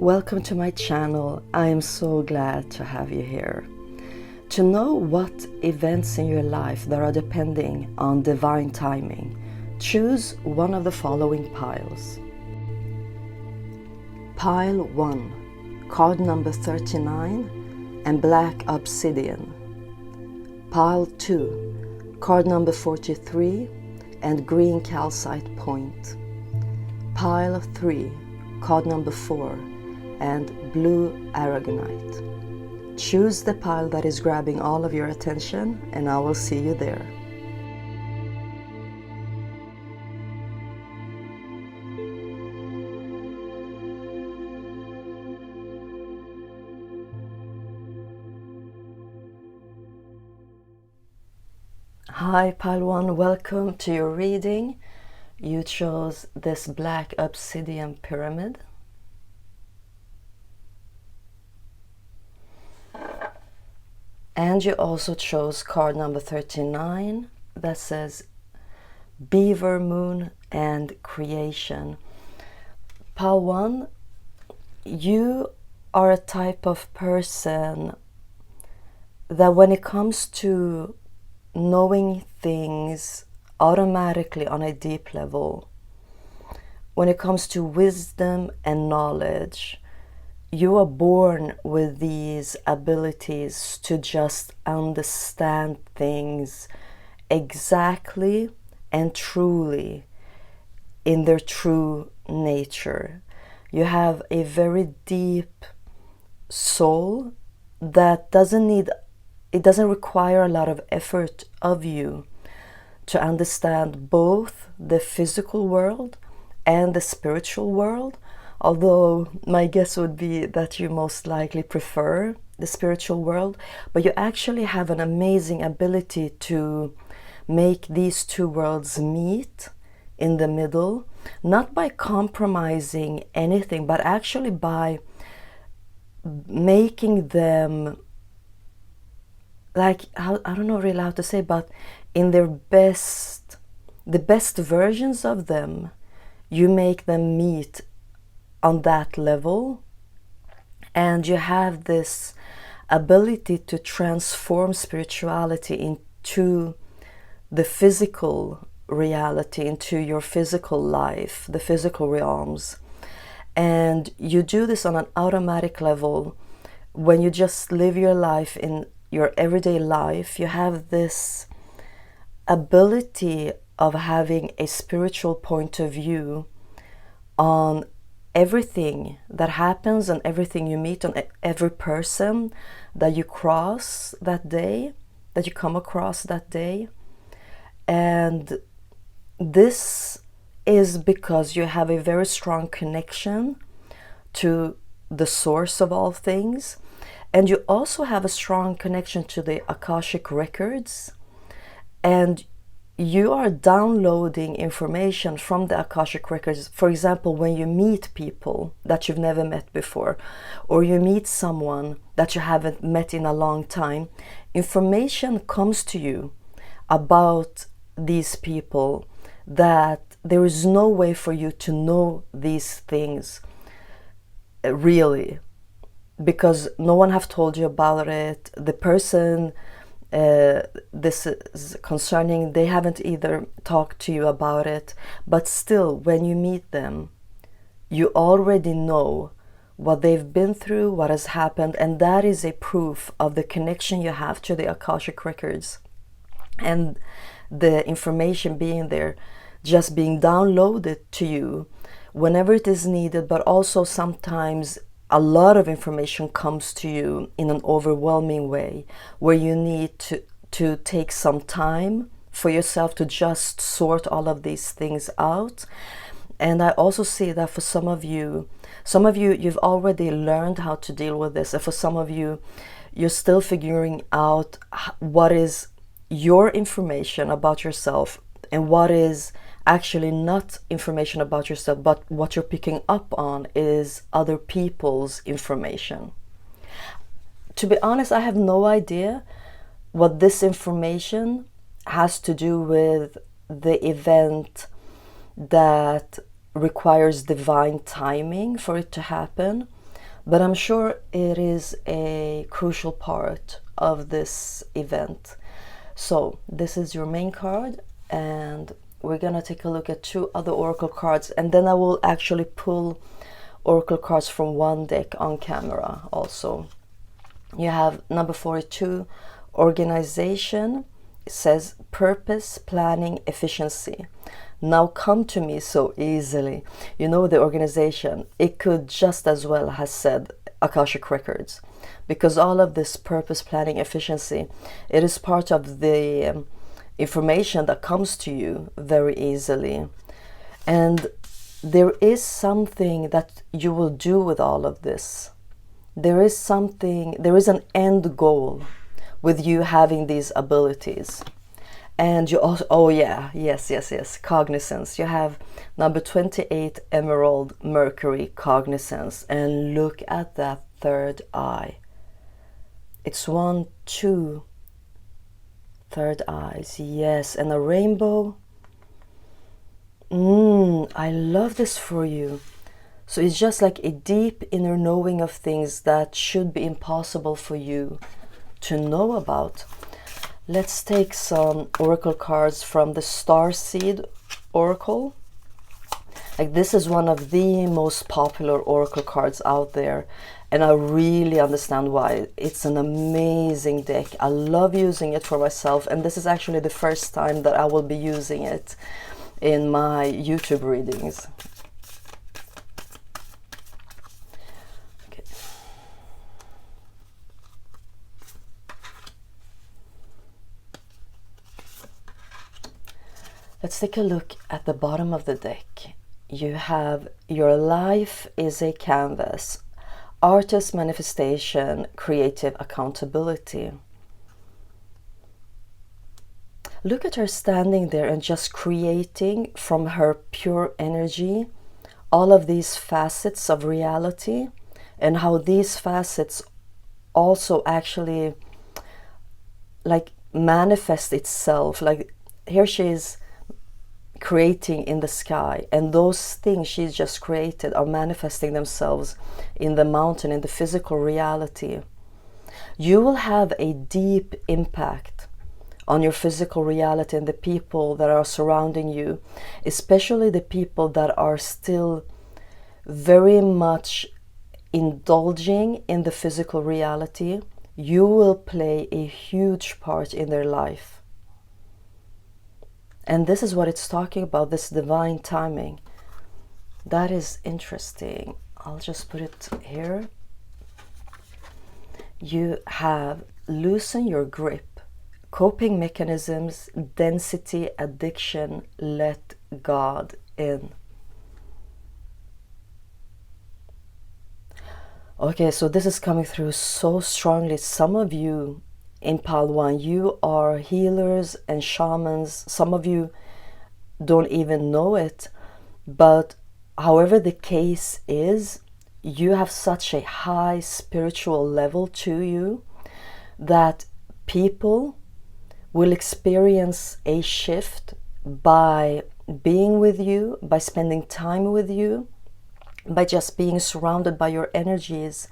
Welcome to my channel. I am so glad to have you here. To know what events in your life that are depending on divine timing, choose one of the following piles. Pile 1, card number 39 and black obsidian. Pile 2, card number 43 and green calcite point. Pile 3, card number 4 and blue Aragonite. Choose the pile that is grabbing all of your attention, and I will see you there. Hi pile 1, welcome to your reading. You chose this black obsidian pyramid. And you also chose card number 39 that says Beaver Moon and Creation. Pile 1, you are a type of person that when it comes to knowing things automatically on a deep level, when it comes to wisdom and knowledge, you are born with these abilities to just understand things exactly and truly in their true nature. You have a very deep soul that doesn't require a lot of effort of you to understand both the physical world and the spiritual world. Although my guess would be that you most likely prefer the spiritual world, but you actually have an amazing ability to make these two worlds meet in the middle, not by compromising anything, but actually by making them, like, I don't know really how to say, but in their best, the best versions of them, you make them meet on that level, and you have this ability to transform spirituality into the physical reality, into your physical life, the physical realms. And you do this on an automatic level. When you just live your life in your everyday life, you have this ability of having a spiritual point of view on everything that happens and everything you meet, on every person that you cross that day, that you come across that day. And this is because you have a very strong connection to the source of all things, and you also have a strong connection to the Akashic records, and you are downloading information from the Akashic records. For example, when you meet people that you've never met before, or you meet someone that you haven't met in a long time, information comes to you about these people that there is no way for you to know these things really, because no one have told you about it. The person this is concerning, they haven't either talked to you about it, but still when you meet them, you already know what they've been through, what has happened, and that is a proof of the connection you have to the Akashic records, and the information being there, just being downloaded to you whenever it is needed. But also sometimes a lot of information comes to you in an overwhelming way, where you need to take some time for yourself to just sort all of these things out. And I also see that for some of you, you've already learned how to deal with this, and for some of you, you're still figuring out what is your information about yourself and what is actually not information about yourself, but what you're picking up on is other people's information. To be honest, I have no idea what this information has to do with the event that requires divine timing for it to happen. but I'm sure it is a crucial part of this event. So this is your main card, and we're gonna take a look at 2 other oracle cards, and then I will actually pull oracle cards from one deck on camera also. You have number 42, organization. It says purpose, planning, efficiency. Now come to me so easily. You know, the organization, it could just as well have said Akashic Records, because all of this purpose, planning, efficiency, it is part of the information that comes to you very easily. And there is something that you will do with all of this. There is an end goal with you having these abilities. And you also, oh yeah, yes, cognizance. You have number 28, Emerald, Mercury, cognizance. And look at that third eye. It's 1, 2, third eyes, yes, and a rainbow. I love this for you. So it's just like a deep inner knowing of things that should be impossible for you to know about. Let's take some oracle cards from the Starseed Oracle. Like, this is one of the most popular oracle cards out there, and I really understand why. It's an amazing deck. I love using it for myself, and this is actually the first time that I will be using it in my YouTube readings. Let's take a look at the bottom of the deck. You have your life is a canvas, artist manifestation, creative accountability. Look at her standing there and just creating from her pure energy all of these facets of reality, and how these facets also actually like manifest itself. Like, here she is creating in the sky, and those things she's just created are manifesting themselves in the mountain, in the physical reality. You will have a deep impact on your physical reality and the people that are surrounding you, especially the people that are still very much indulging in the physical reality. You will play a huge part in their life. And this is what it's talking about, this divine timing. That is interesting. I'll just put it here. You have loosen your grip, coping mechanisms, density, addiction, let God in. Okay, so this is coming through so strongly. Some of you in Pile 1, you are healers and shamans. Some of you don't even know it, but however the case is, you have such a high spiritual level to you that people will experience a shift by being with you, by spending time with you, by just being surrounded by your energies.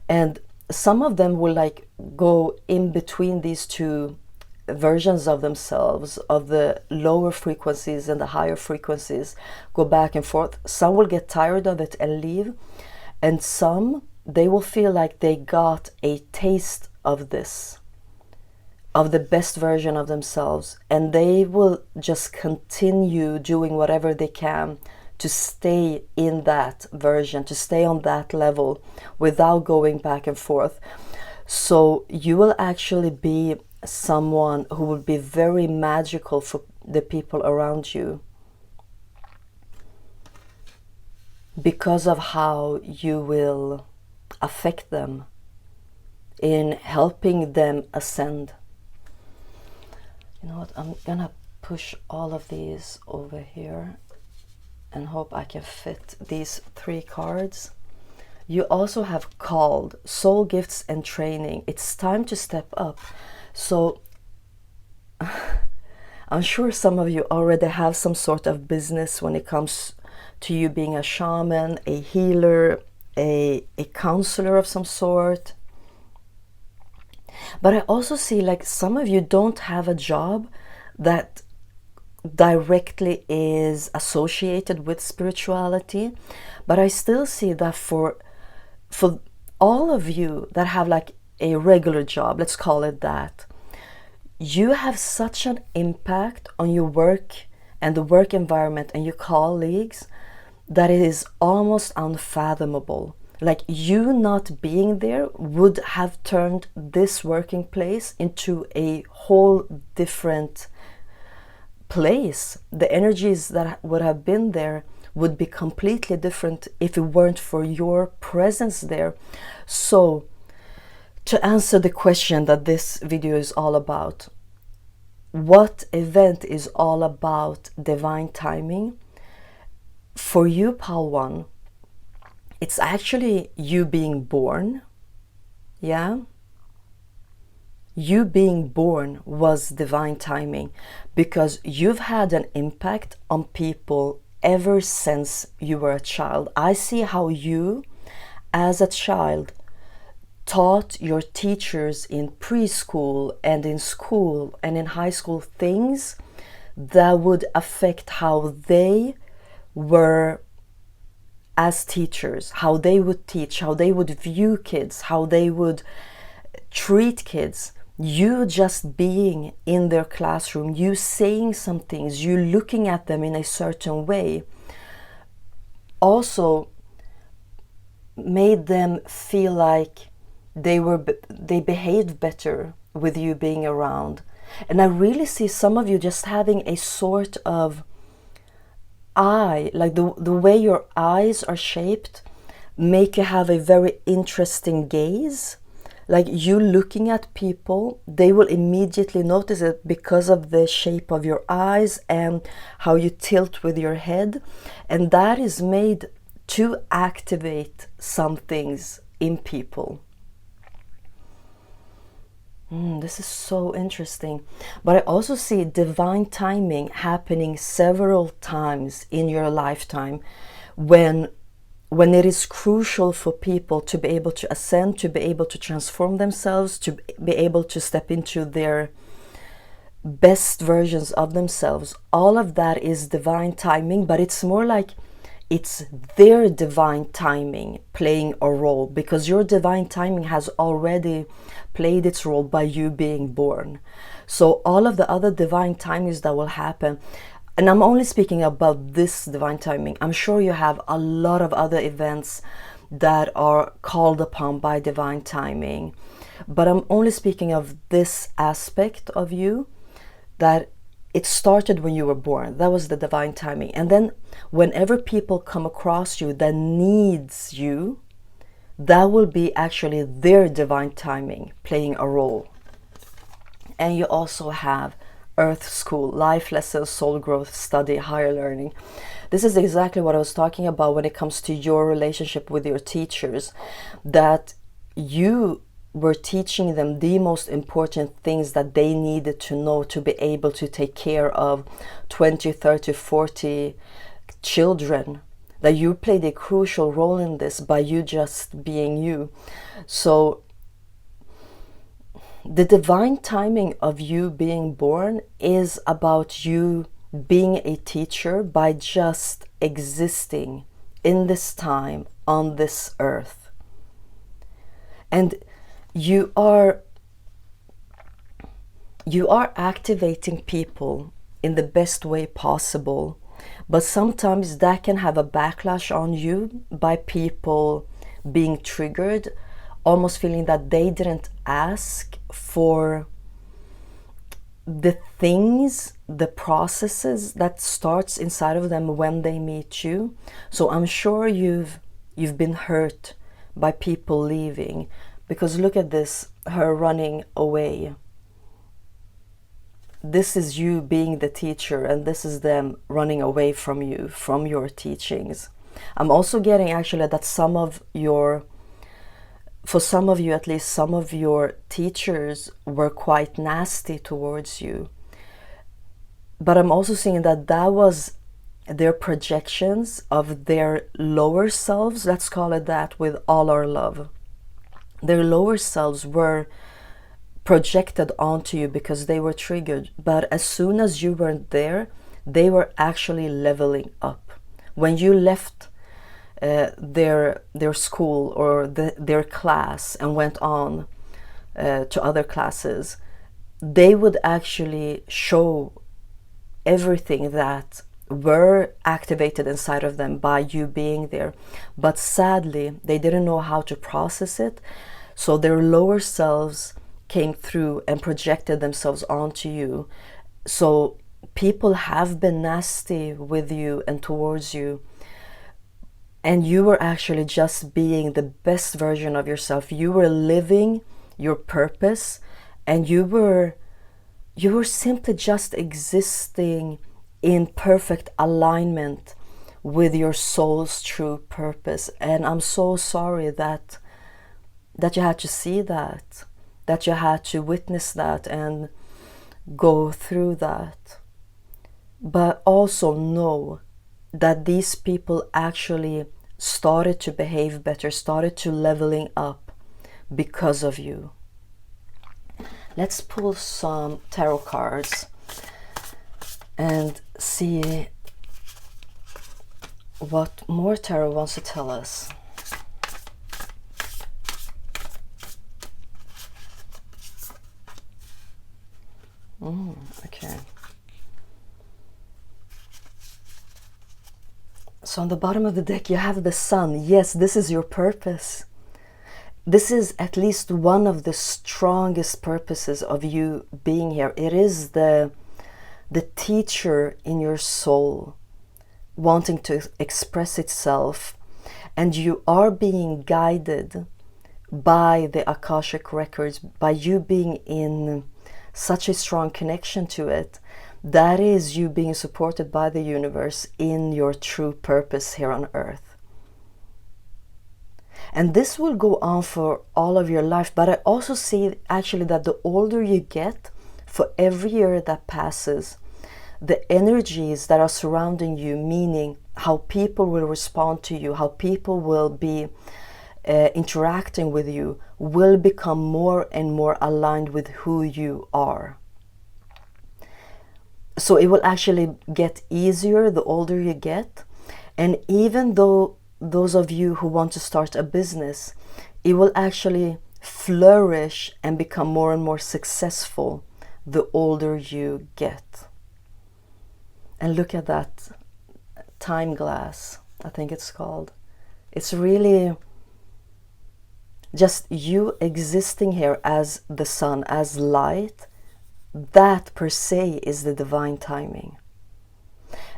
And some of them will like go in between these two versions of themselves, of the lower frequencies and the higher frequencies, go back and forth. Some will get tired of it and leave, and some, they will feel like they got a taste of this, of the best version of themselves, and they will just continue doing whatever they can to stay in that version, to stay on that level without going back and forth. So you will actually be someone who will be very magical for the people around you, because of how you will affect them in helping them ascend. You know what, I'm gonna push all of these over here and hope I can fit these 3 cards. You also have called, soul gifts and training. It's time to step up. So I'm sure some of you already have some sort of business when it comes to you being a shaman, a healer, a counselor of some sort. But I also see like some of you don't have a job that directly is associated with spirituality, but I still see that for all of you that have like a regular job, let's call it that, you have such an impact on your work and the work environment and your colleagues that it is almost unfathomable. Like, you not being there would have turned this working place into a whole different place. The energies that would have been there would be completely different if it weren't for your presence there. So, to answer the question that this video is all about, what event is all about divine timing? For you, Pal One, it's actually you being born. Yeah? You being born was divine timing, because you've had an impact on people ever since you were a child. I see how you, as a child, taught your teachers in preschool and in school and in high school things that would affect how they were as teachers, how they would teach, how they would view kids, how they would treat kids. You just being in their classroom, you saying some things, you looking at them in a certain way, also made them feel like they behaved better with you being around. And I really see some of you just having a sort of eye, like the way your eyes are shaped make you have a very interesting gaze. Like, you looking at people, they will immediately notice it because of the shape of your eyes and how you tilt with your head. And that is made to activate some things in people. This is so interesting. But I also see divine timing happening several times in your lifetime when it is crucial for people to be able to ascend, to be able to transform themselves, to be able to step into their best versions of themselves. All of that is divine timing, but it's more like it's their divine timing playing a role, because your divine timing has already played its role by you being born. So all of the other divine timings that will happen, and I'm only speaking about this divine timing, I'm sure you have a lot of other events that are called upon by divine timing, but I'm only speaking of this aspect of you, that it started when you were born. That was the divine timing. And then whenever people come across you that needs you, that will be actually their divine timing playing a role. And you also have Earth School, life lessons, soul growth, study, higher learning. This is exactly what I was talking about when it comes to your relationship with your teachers, that you were teaching them the most important things that they needed to know to be able to take care of 20, 30, 40 children. That you played a crucial role in this by you just being you. So the divine timing of you being born is about you being a teacher by just existing in this time on this earth. And you are activating people in the best way possible, but sometimes that can have a backlash on you by people being triggered, almost feeling that they didn't ask for the things, the processes that starts inside of them when they meet you. So I'm sure you've been hurt by people leaving, because look at this, her running away. This is you being the teacher, and this is them running away from you, from your teachings. I'm also getting actually that for some of you at least, some of your teachers were quite nasty towards you. But I'm also seeing that was their projections of their lower selves, let's call it that, with all our love. Their lower selves were projected onto you because they were triggered, but as soon as you weren't there, they were actually leveling up. When you left their school or their class and went on to other classes, they would actually show everything that were activated inside of them by you being there. But sadly, they didn't know how to process it, so their lower selves came through and projected themselves onto you. So people have been nasty with you and towards you, and you were actually just being the best version of yourself. You were living your purpose, and you were simply just existing in perfect alignment with your soul's true purpose. And I'm so sorry that you had to see that you had to witness that and go through that. But also know that these people actually started to behave better, started to leveling up because of you. Let's pull some tarot cards and see what more tarot wants to tell us. Okay. So on the bottom of the deck, you have the Sun. Yes, this is your purpose. This is at least one of the strongest purposes of you being here. It is the teacher in your soul wanting to express itself, and you are being guided by the Akashic records, by you being in such a strong connection to it. That is you being supported by the universe in your true purpose here on earth. And this will go on for all of your life. But I also see actually that the older you get, for every year that passes, the energies that are surrounding you, meaning how people will respond to you, how people will be interacting with you, will become more and more aligned with who you are. So it will actually get easier the older you get. And even though those of you who want to start a business, it will actually flourish and become more and more successful the older you get. And look at that time glass, I think it's called. It's really just you existing here as the sun, as light. That per se is the divine timing.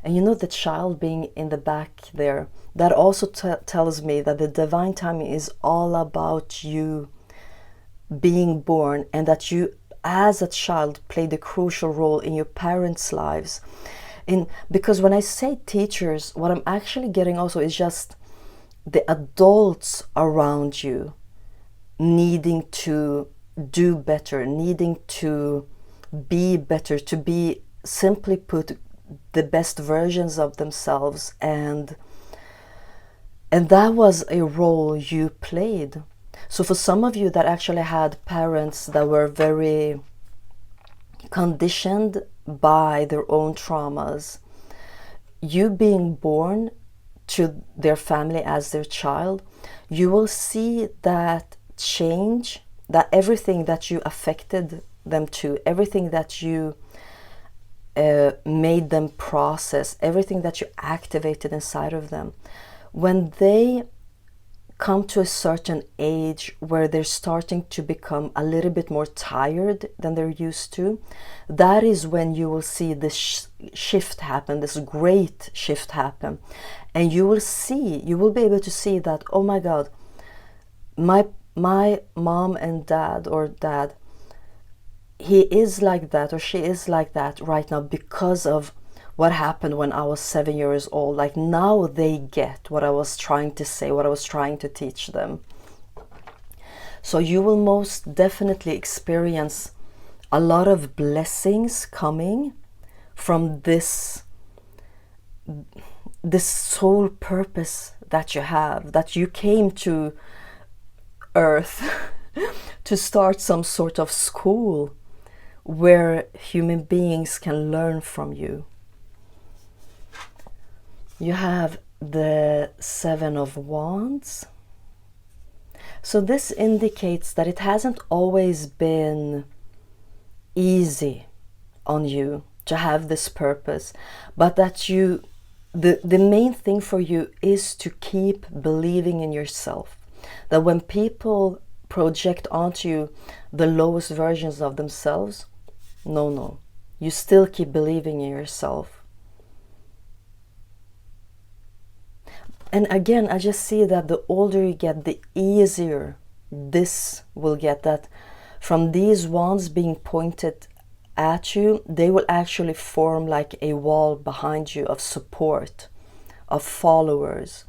And you know, the child being in the back there, that also tells me that the divine timing is all about you being born, and that you as a child played a crucial role in your parents' lives. Because when I say teachers, what I'm actually getting also is just the adults around you needing to do better, needing to be better, to be, simply put, the best versions of themselves. And that was a role you played. So for some of you that actually had parents that were very conditioned by their own traumas, you being born to their family as their child, you will see that change, that everything that you affected them to, everything that you made them process, everything that you activated inside of them, when they come to a certain age where they're starting to become a little bit more tired than they're used to, that is when you will see this shift happen, this great shift happen. And you will be able to see that, oh my God, my mom and dad, or dad, he is like that or she is like that right now because of what happened when I was 7 years old. Like, now they get what I was trying to say, what I was trying to teach them. So you will most definitely experience a lot of blessings coming from this this sole purpose that you have, that you came to Earth to start some sort of school where human beings can learn from you. You have the Seven of Wands. So this indicates that it hasn't always been easy on you to have this purpose, but that the main thing for you is to keep believing in yourself. That when people project onto you the lowest versions of themselves, no, you still keep believing in yourself. And again, I just see that the older you get, the easier this will get. That from these wands being pointed at you, they will actually form like a wall behind you of support, of followers,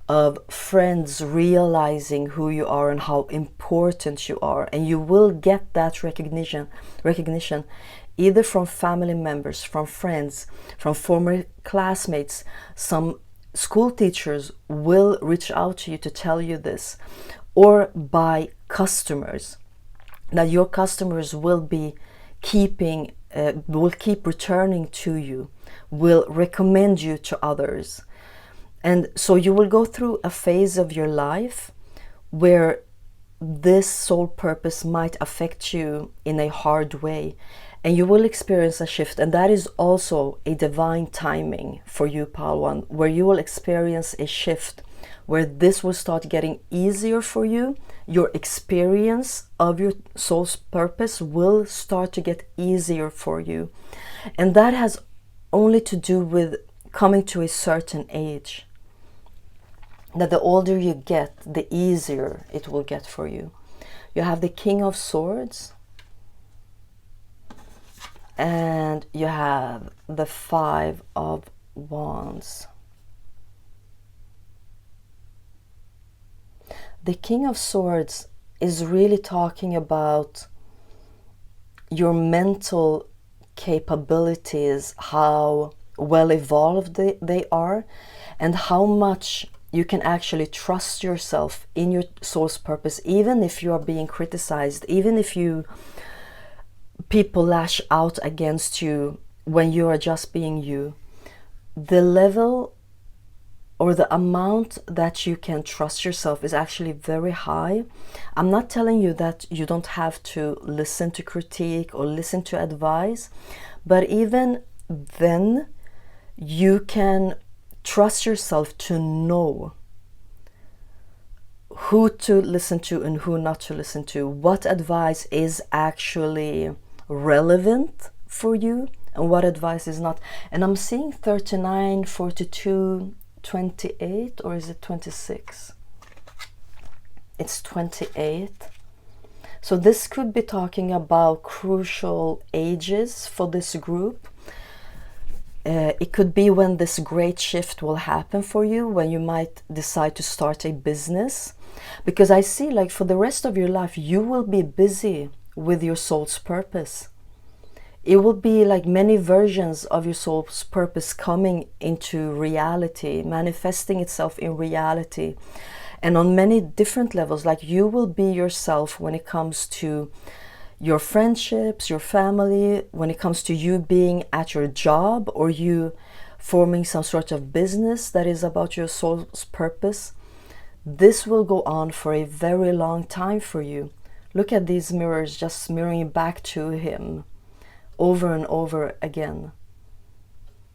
of friends realizing who you are and how important you are. And you will get that recognition either from family members, from friends, from former classmates. Some school teachers will reach out to you to tell you this, or by customers, that your customers will be will keep returning to you, will recommend you to others. And so you will go through a phase of your life where this soul purpose might affect you in a hard way, and you will experience a shift. And that is also a divine timing for you, Pile 1, where you will experience a shift, where this will start getting easier for you. Your experience of your soul's purpose will start to get easier for you. And that has only to do with coming to a certain age. That the older you get, the easier it will get for you. You have the King of Swords, and you have the Five of Wands. The King of Swords is really talking about your mental capabilities, how well evolved they are, and how much you can actually trust yourself in your soul's purpose, even if you are being criticized, even if people lash out against you when you are just being you. The level or the amount that you can trust yourself is actually very high. I'm not telling you that you don't have to listen to critique or listen to advice, but even then you can trust yourself to know who to listen to and who not to listen to, what advice is actually relevant for you and what advice is not. And I'm seeing 39, 42, 28, or is it 26? It's 28. So this could be talking about crucial ages for this group. It could be when this great shift will happen for you, when you might decide to start a business. Because I see, like, for the rest of your life, you will be busy with your soul's purpose. It will be like many versions of your soul's purpose coming into reality, manifesting itself in reality, and on many different levels. Like, you will be yourself when it comes to your friendships, your family, when it comes to you being at your job, or you forming some sort of business that is about your soul's purpose. This will go on for a very long time for you. Look at these mirrors just mirroring back to him over and over again.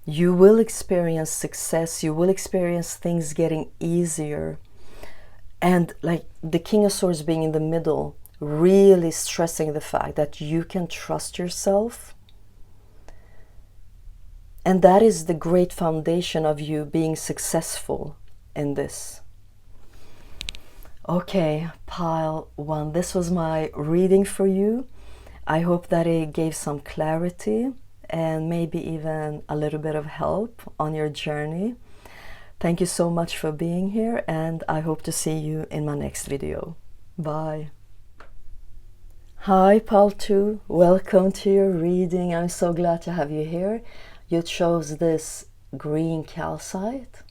You will experience success, you will experience things getting easier. And like the King of Swords being in the middle, really stressing the fact that you can trust yourself. And that is the great foundation of you being successful in this. Okay, Pile 1, this was my reading for you. I hope that it gave some clarity and maybe even a little bit of help on your journey. Thank you so much for being here, and I hope to see you in my next video. Bye. Hi, Pile 2. Welcome to your reading. I'm so glad to have you here. You chose this green calcite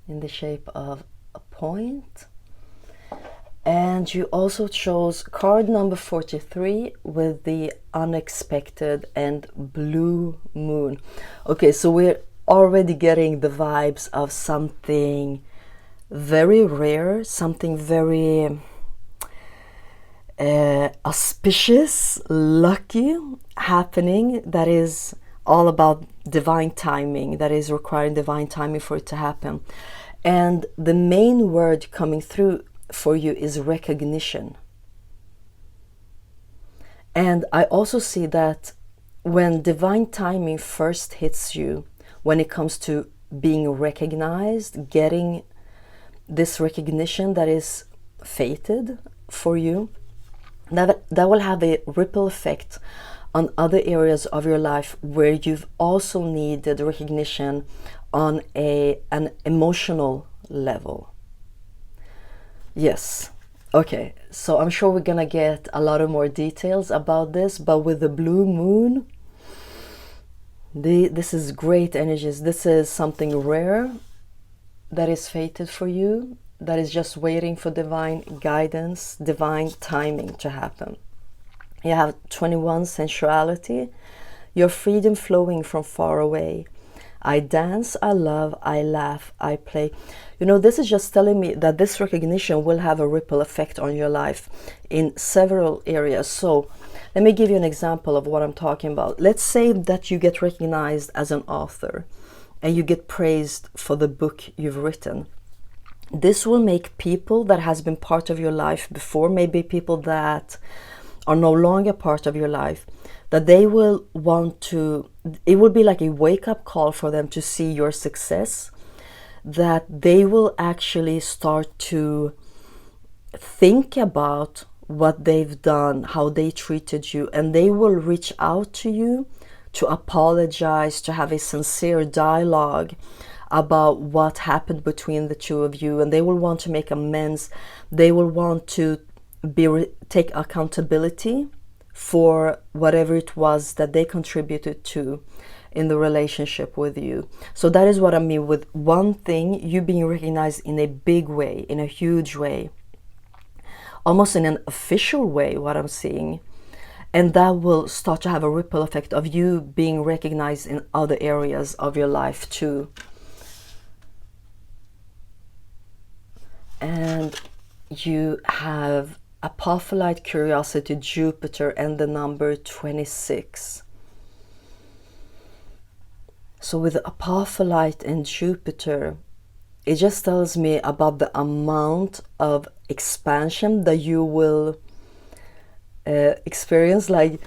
in the shape of a point. And you also chose card number 43 with the unexpected and blue moon. Okay, so we're already getting the vibes of something very rare, something very auspicious, lucky happening, that is all about divine timing, that is requiring divine timing for it to happen. And the main word coming through for you is recognition. And I also see that when divine timing first hits you, when it comes to being recognized, getting this recognition that is fated for you, that will have a ripple effect on other areas of your life where you've also needed recognition on an emotional level. Yes. Okay, so I'm sure we're gonna get a lot of more details about this, but with the blue moon, this is great energies. This is something rare that is fated for you, that is just waiting for divine guidance, divine timing to happen. You have 21, sensuality, your freedom flowing from far away. I dance, I love, I laugh, I play. You know, this is just telling me that this recognition will have a ripple effect on your life in several areas. So let me give you an example of what I'm talking about. Let's say that you get recognized as an author and you get praised for the book you've written. This will make people that has been part of your life before, maybe people that are no longer part of your life, that they will want to, it will be like a wake-up call for them to see your success, that they will actually start to think about what they've done, how they treated you, and they will reach out to you to apologize, to have a sincere dialogue about what happened between the two of you, and they will want to make amends. They will want to take accountability for whatever it was that they contributed to in the relationship with you. So that is what I mean with one thing, you being recognized in a big way, in a huge way, almost in an official way, what I'm seeing. And that will start to have a ripple effect of you being recognized in other areas of your life too. And you have Apophyllite, Curiosity, Jupiter, and the number 26. So with Apophyllite and Jupiter, it just tells me about the amount of expansion that you will experience, like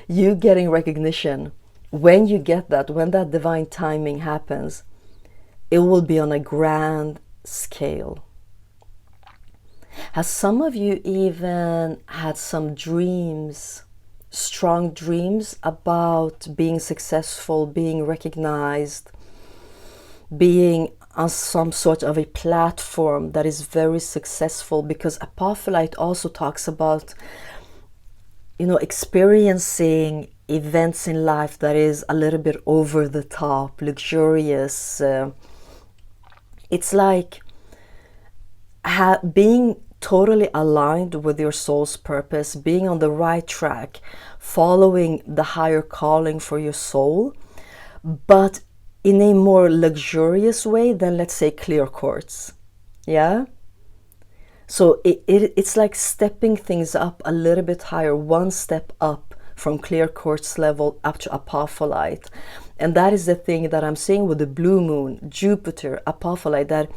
you getting recognition. When you get that, when that divine timing happens, it will be on a grand scale. Has some of you even had some dreams, strong dreams about being successful, being recognized, being on some sort of a platform that is very successful? Because Apophyllite also talks about, you know, experiencing events in life that is a little bit over the top, luxurious. It's like being totally aligned with your soul's purpose, being on the right track, following the higher calling for your soul, but in a more luxurious way than, let's say, clear quartz. Yeah? So it's like stepping things up a little bit higher, one step up from clear quartz level up to Apophyllite. And that is the thing that I'm seeing with the blue moon, Jupiter, Apophyllite, that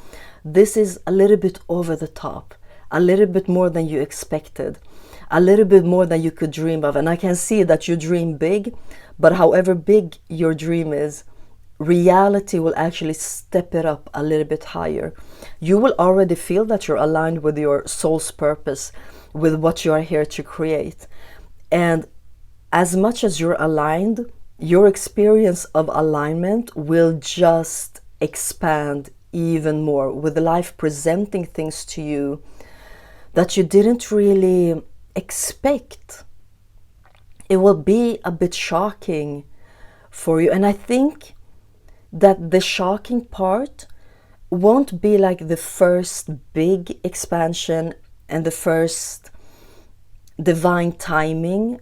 this is a little bit over the top, a little bit more than you expected, a little bit more than you could dream of. And I can see that you dream big, but however big your dream is, reality will actually step it up a little bit higher. You will already feel that you're aligned with your soul's purpose, with what you are here to create. And as much as you're aligned, your experience of alignment will just expand even more, with life presenting things to you that you didn't really expect. It will be a bit shocking for you. And I think that the shocking part won't be like the first big expansion and the first divine timing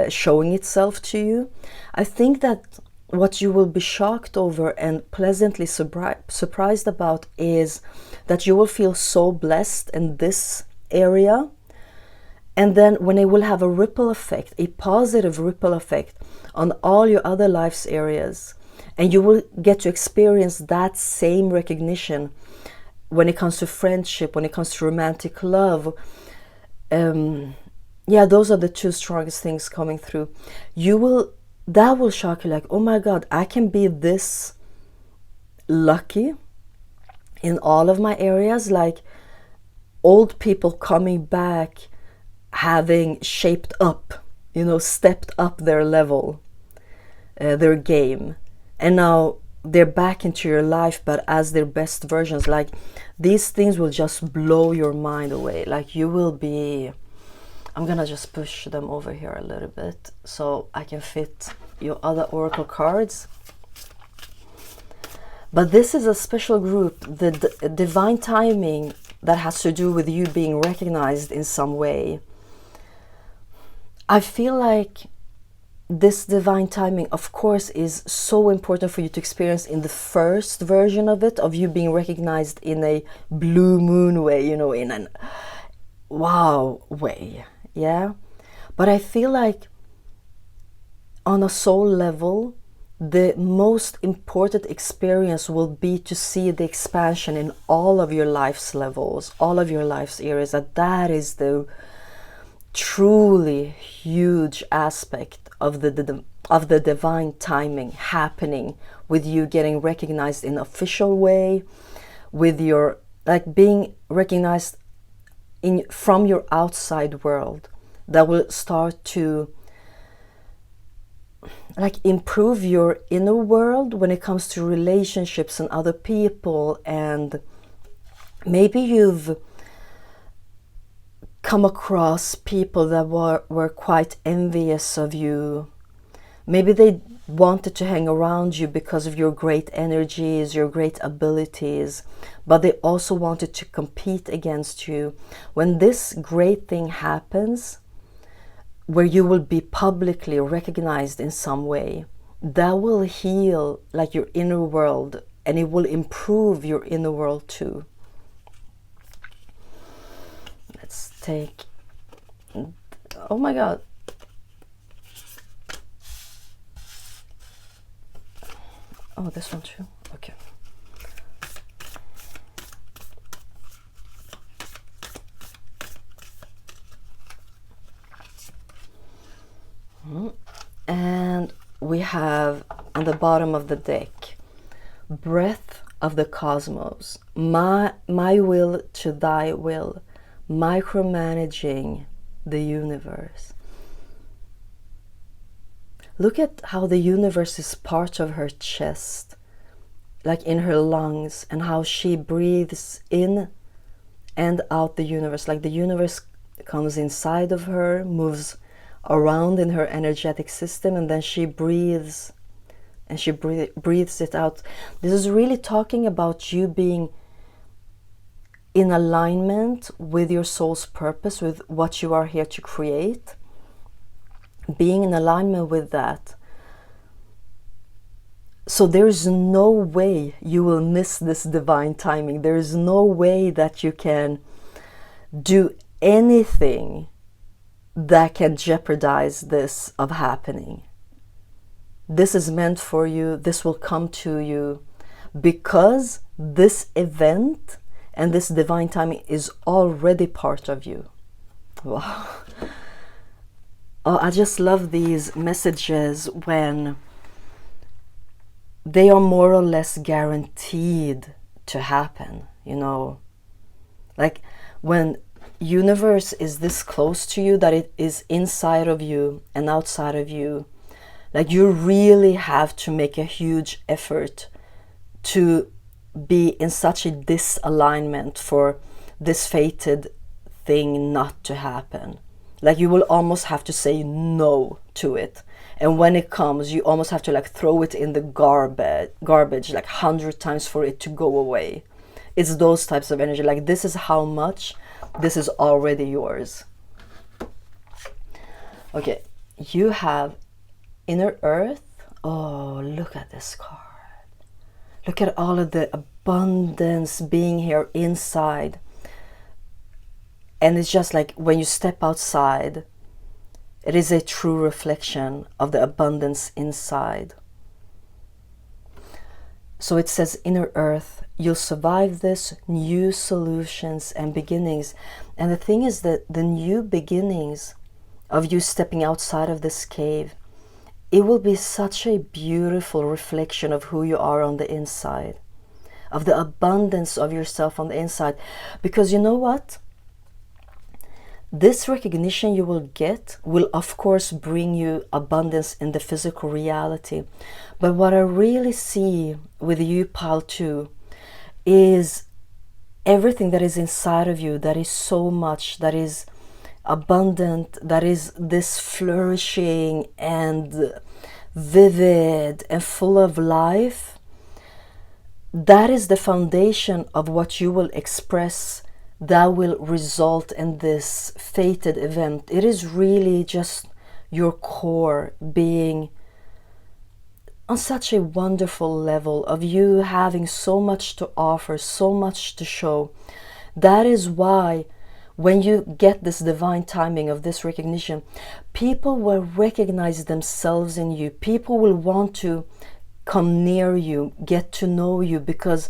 showing itself to you. I think that what you will be shocked over and pleasantly surprised about is that you will feel so blessed in this area, and then when it will have a ripple effect, a positive ripple effect on all your other life's areas, and you will get to experience that same recognition when it comes to friendship, when it comes to romantic love. Yeah, those are the two strongest things coming through. That will shock you, like, oh my God, I can be this lucky in all of my areas. Like old people coming back, having shaped up, stepped up their level, their game, and now they're back into your life, but as their best versions. Like these things will just blow your mind away. Like you will be, I'm gonna just push them over here a little bit so I can fit your other oracle cards. But this is a special group, the divine timing that has to do with you being recognized in some way. I feel like this divine timing, of course, is so important for you to experience in the first version of it, of you being recognized in a blue moon way, in an wow way. Yeah, but I feel like on a soul level, the most important experience will be to see the expansion in all of your life's levels, all of your life's areas. That is the truly huge aspect of the divine timing happening, with you getting recognized in an official way, with your being recognized from your outside world. That will start to improve your inner world when it comes to relationships and other people. And maybe you've come across people that were quite envious of you. Maybe they wanted to hang around you because of your great energies, your great abilities, but they also wanted to compete against you. When this great thing happens, where you will be publicly recognized in some way, that will heal your inner world, and it will improve your inner world too. Let's take, oh my God. Oh, this one too. Okay. And we have on the bottom of the deck, breath of the cosmos, my will to thy will, micromanaging the universe. Look at how the universe is part of her chest, like in her lungs, and how she breathes in and out the universe. Like the universe comes inside of her, moves around in her energetic system, and then she breathes, and she breathes it out. This is really talking about you being in alignment with your soul's purpose, with what you are here to create. Being in alignment with that. So there is no way you will miss this divine timing. There is no way that you can do anything that can jeopardize this of happening. This is meant for you. This will come to you because this event and this divine timing is already part of you. Wow. Oh, I just love these messages when they are more or less guaranteed to happen, like when universe is this close to you, that it is inside of you and outside of you. Like you really have to make a huge effort to be in such a disalignment for this fated thing not to happen. Like you will almost have to say no to it. And when it comes, you almost have to like throw it in the garbage like 100 times for it to go away. It's those types of energy. Like, this is how much this is already yours. Okay, you have Inner Earth. Oh, look at this card. Look at all of the abundance being here inside. And it's just like when you step outside, it is a true reflection of the abundance inside. So it says, Inner Earth, you'll survive this, new solutions and beginnings. And the thing is that the new beginnings of you stepping outside of this cave, it will be such a beautiful reflection of who you are on the inside, of the abundance of yourself on the inside. Because you know what? This recognition you will get will of course bring you abundance in the physical reality. But what I really see with you, Pile 2, is everything that is inside of you, that is so much, that is abundant, that is this flourishing and vivid and full of life. That is the foundation of what you will express, that will result in this fated event. It is really just your core being on such a wonderful level, of you having so much to offer, so much to show. That is why when you get this divine timing of this recognition, people will recognize themselves in you. People will want to come near you, get to know you, because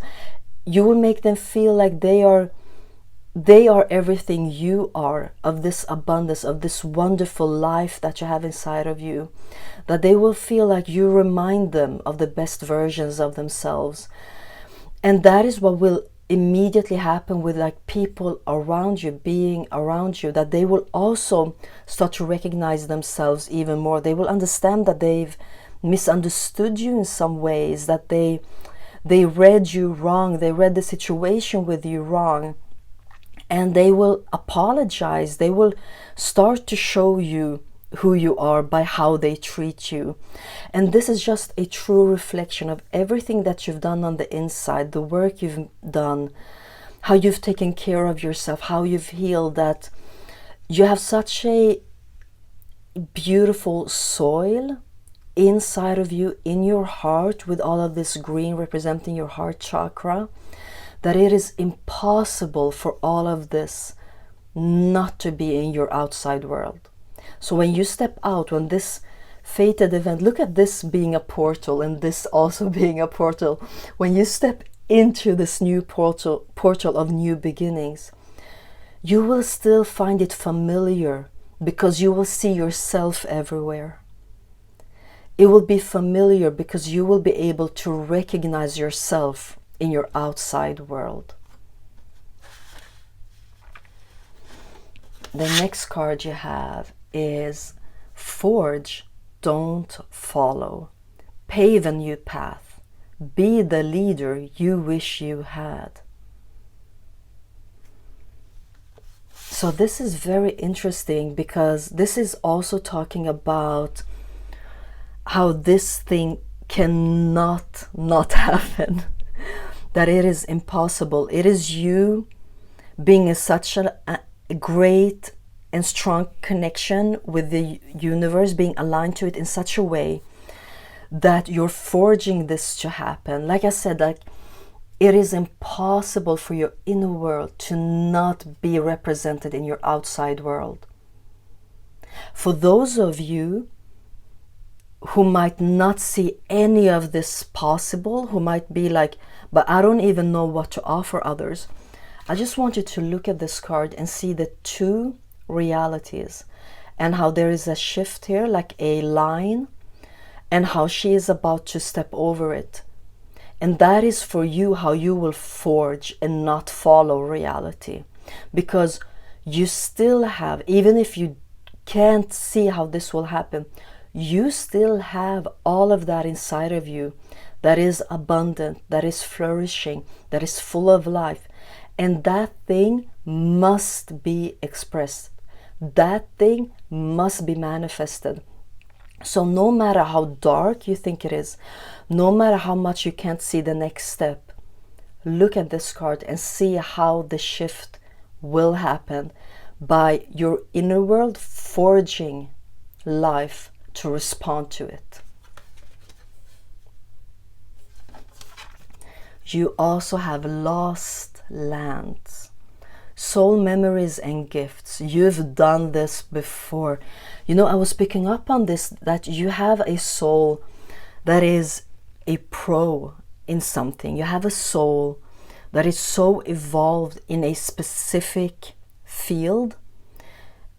you will make them feel like they are everything you are, of this abundance, of this wonderful life that you have inside of you. That they will feel like you remind them of the best versions of themselves. And that is what will immediately happen with like people around you, being around you, that they will also start to recognize themselves even more. They will understand that they've misunderstood you in some ways, that they read you wrong, they read the situation with you wrong, and they will apologize. They will start to show you who you are by how they treat you. And this is just a true reflection of everything that you've done on the inside, the work you've done, how you've taken care of yourself, how you've healed, that you have such a beautiful soil inside of you, in your heart, with all of this green representing your heart chakra, that it is impossible for all of this not to be in your outside world. So when you step out, when this fated event, look at this being a portal and this also being a portal. When you step into this new portal of new beginnings, you will still find it familiar, because you will see yourself everywhere. It will be familiar because you will be able to recognize yourself in your outside world. The next card you have is Forge, Don't Follow. Pave a new path. Be the leader you wish you had. So this is very interesting, because this is also talking about how this thing cannot not happen. That it is impossible. It is you being in such a great and strong connection with the universe, being aligned to it in such a way that you're forging this to happen. Like I said, like, it is impossible for your inner world to not be represented in your outside world. For those of you who might not see any of this possible, who might be like, but I don't even know what to offer others, I just want you to look at this card and see the two realities, and how there is a shift here, like a line, and how she is about to step over it. And that is for you how you will forge and not follow reality, because you still have, even if you can't see how this will happen, you still have all of that inside of you that is abundant, that is flourishing, that is full of life. And that thing must be expressed. That thing must be manifested. So no matter how dark you think it is, no matter how much you can't see the next step, look at this card and see how the shift will happen by your inner world forging life to respond to it. You also have lost lands, soul memories and gifts. You've done this before. You know, I was picking up on this, that you have a soul that is a pro in something. You have a soul that is so evolved in a specific field.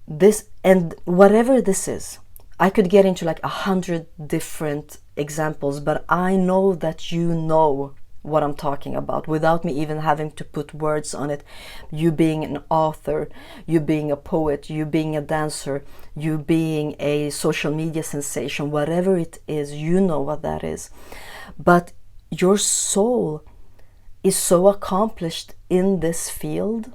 This, and whatever this is, I could get into like 100 different examples, but I know that you know what I'm talking about without me even having to put words on it. You being an author, you being a poet, you being a dancer, you being a social media sensation, whatever it is, you know what that is. But your soul is so accomplished in this field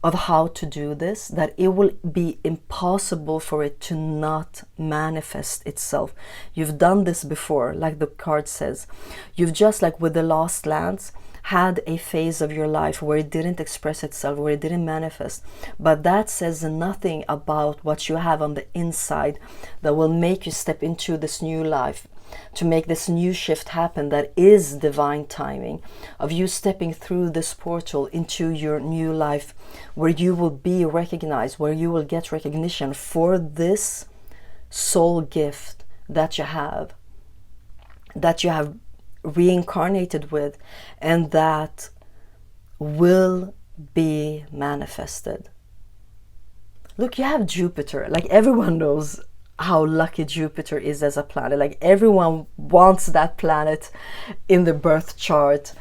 of how to do this that it will be impossible for it to not manifest itself. You've done this before, like the card says. You've just, like with the lost lands, had a phase of your life where it didn't express itself, where it didn't manifest. But that says nothing about what you have on the inside that will make you step into this new life, to make this new shift happen that is divine timing, of you stepping through this portal into your new life, where you will be recognized, where you will get recognition for this soul gift that you have reincarnated with, and that will be manifested. Look, you have Jupiter. Like, everyone knows how lucky Jupiter is as a planet. Like, everyone wants that planet in the birth chart,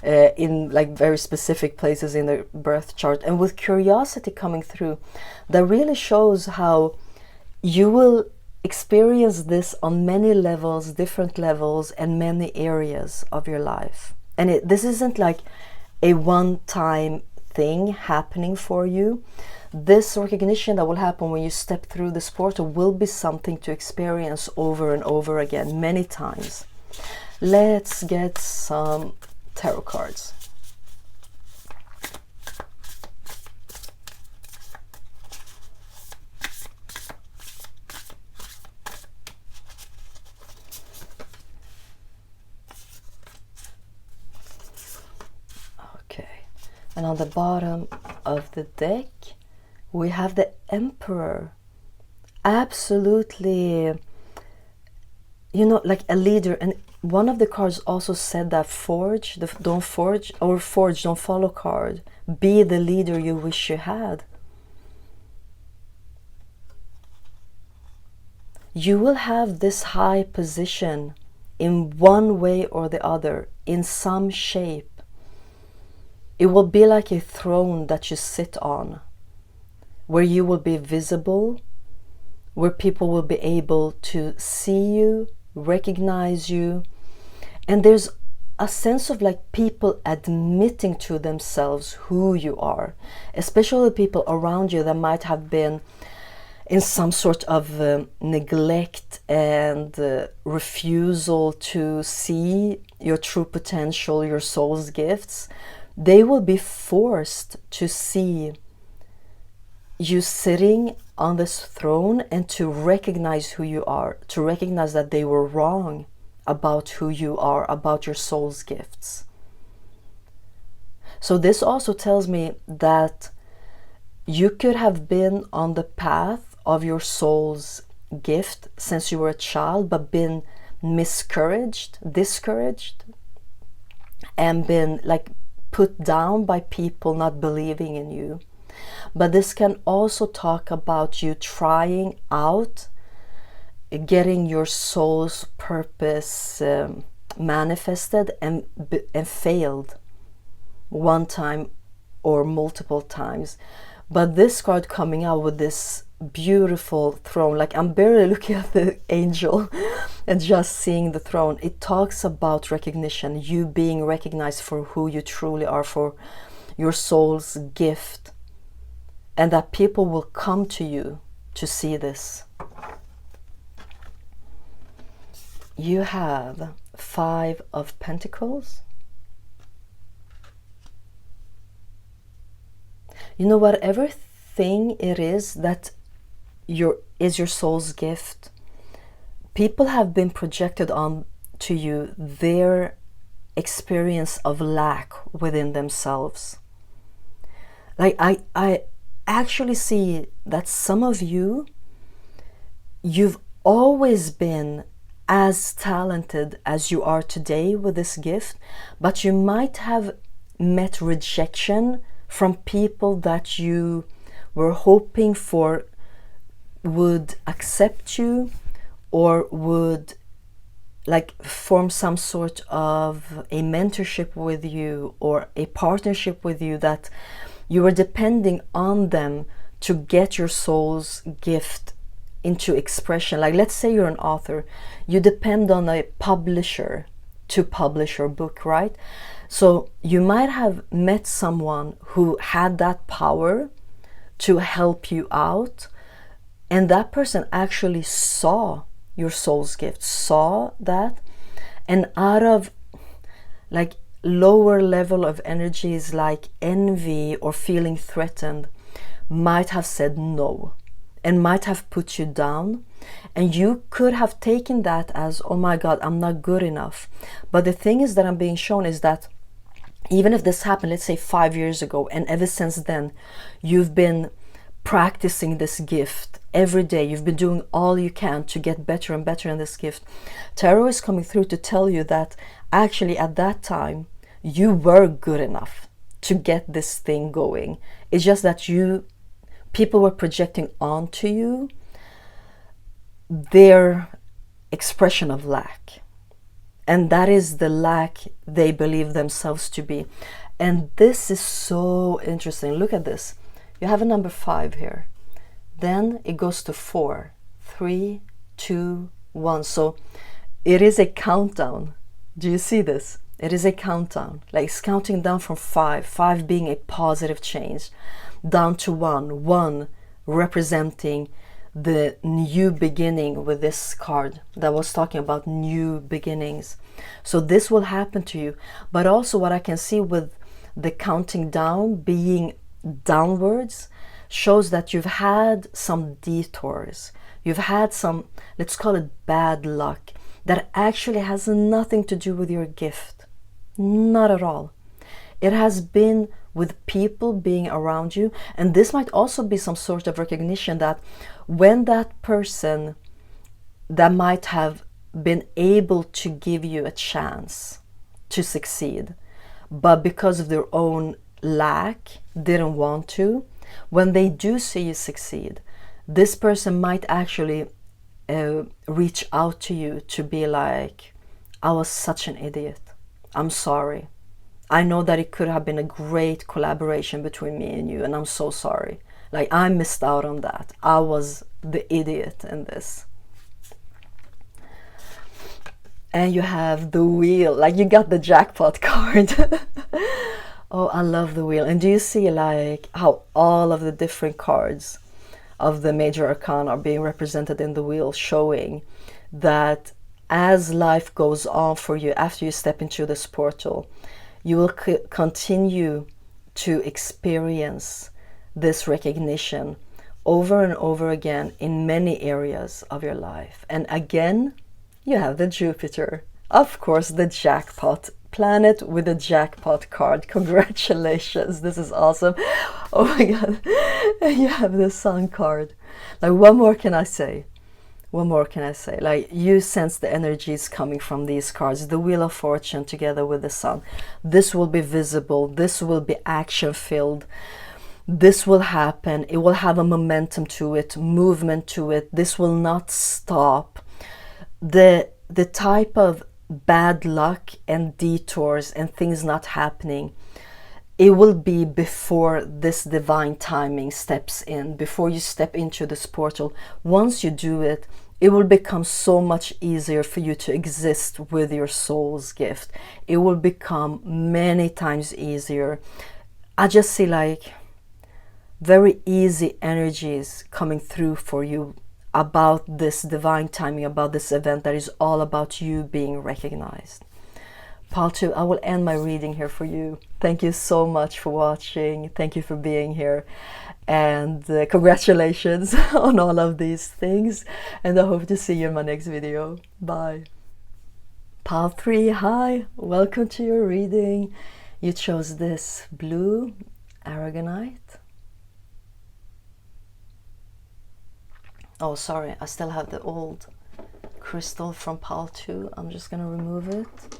in like very specific places in the birth chart. And with curiosity coming through, that really shows how you will experience this on many levels, different levels, and many areas of your life. And this isn't like a one-time thing happening for you. This recognition that will happen when you step through this portal will be something to experience over and over again, many times. Let's get some tarot cards. Okay, and on the bottom of the deck, we have the Emperor. Absolutely, you know, like a leader. And one of the cards also said that don't follow card. Be the leader you wish you had. You will have this high position in one way or the other, in some shape. It will be like a throne that you sit on, where you will be visible, where people will be able to see you, recognize you. And there's a sense of like people admitting to themselves who you are, especially people around you that might have been in some sort of neglect and refusal to see your true potential, your soul's gifts. They will be forced to see you sitting on this throne and to recognize who you are, to recognize that they were wrong about who you are, about your soul's gifts. So this also tells me that you could have been on the path of your soul's gift since you were a child, but been discouraged, and been like put down by people not believing in you. But this can also talk about you trying out, getting your soul's purpose manifested and failed one time or multiple times. But this card coming out with this beautiful throne, like I'm barely looking at the angel and just seeing the throne. It talks about recognition, you being recognized for who you truly are, for your soul's gift, and that people will come to you to see this. you have 5 of Pentacles. You know, whatever thing it is that is your soul's gift, people have been projected on to you their experience of lack within themselves. Like I actually see that some of you've always been as talented as you are today with this gift, but you might have met rejection from people that you were hoping for would accept you or would like form some sort of a mentorship with you or a partnership with you, that you were depending on them to get your soul's gift into expression. Like, let's say you're an author, you depend on a publisher to publish your book, right? So you might have met someone who had that power to help you out, and that person actually saw your soul's gift, saw that, and out of like lower level of energies like envy or feeling threatened, might have said no and might have put you down, and you could have taken that as, oh my God, I'm not good enough. But the thing is that I'm being shown is that even if this happened, let's say 5 years ago, and ever since then you've been practicing this gift every day, you've been doing all you can to get better and better in this gift, Tarot is coming through to tell you that actually at that time you were good enough to get this thing going. It's just that people were projecting onto you their expression of lack, and that is the lack they believe themselves to be. And this is so interesting. Look at this. You have a number 5 here, then it goes to 4, 3, 2, 1. So it is a countdown. Do you see this? It is a countdown, like it's counting down from 5 being a positive change, down to 1 representing the new beginning with this card that was talking about new beginnings. So this will happen to you. But also what I can see with the counting down being downwards shows that you've had some detours, you've had some, let's call it bad luck, that actually has nothing to do with your gift. Not at all. It has been with people being around you, and this might also be some sort of recognition that when that person that might have been able to give you a chance to succeed, but because of their own lack didn't want to, when they do see you succeed, this person might actually reach out to you to be like, I was such an idiot, I'm sorry, I know that it could have been a great collaboration between me and you, and I'm so sorry, like I missed out on that, I was the idiot in this. And you have the wheel, like you got the jackpot card. Oh, I love the wheel. And do you see like how all of the different cards of the major arcana are being represented in the wheel, showing that as life goes on for you, after you step into this portal, you will continue to experience this recognition over and over again in many areas of your life. And again, you have the Jupiter, of course, the jackpot planet with a jackpot card. Congratulations, this is awesome. Oh my God. And you have the Sun card. Like, what more can I say? What more can I say? Like, you sense the energies coming from these cards, the Wheel of Fortune together with the Sun. This will be visible, this will be action filled, this will happen, it will have a momentum to it, movement to it, this will not stop. The type of bad luck and detours and things not happening, it will be before this divine timing steps in, before you step into this portal. Once you do it, it will become so much easier for you to exist with your soul's gift. It will become many times easier. I just see like very easy energies coming through for you about this divine timing, about this event that is all about you being recognized. Pile 2, I will end my reading here for you. Thank you so much for watching. Thank you for being here. And congratulations on all of these things. And I hope to see you in my next video. Bye. Pile 3, hi. Welcome to your reading. You chose this blue Aragonite. Oh, sorry. I still have the old crystal from Pile 2. I'm just going to remove it.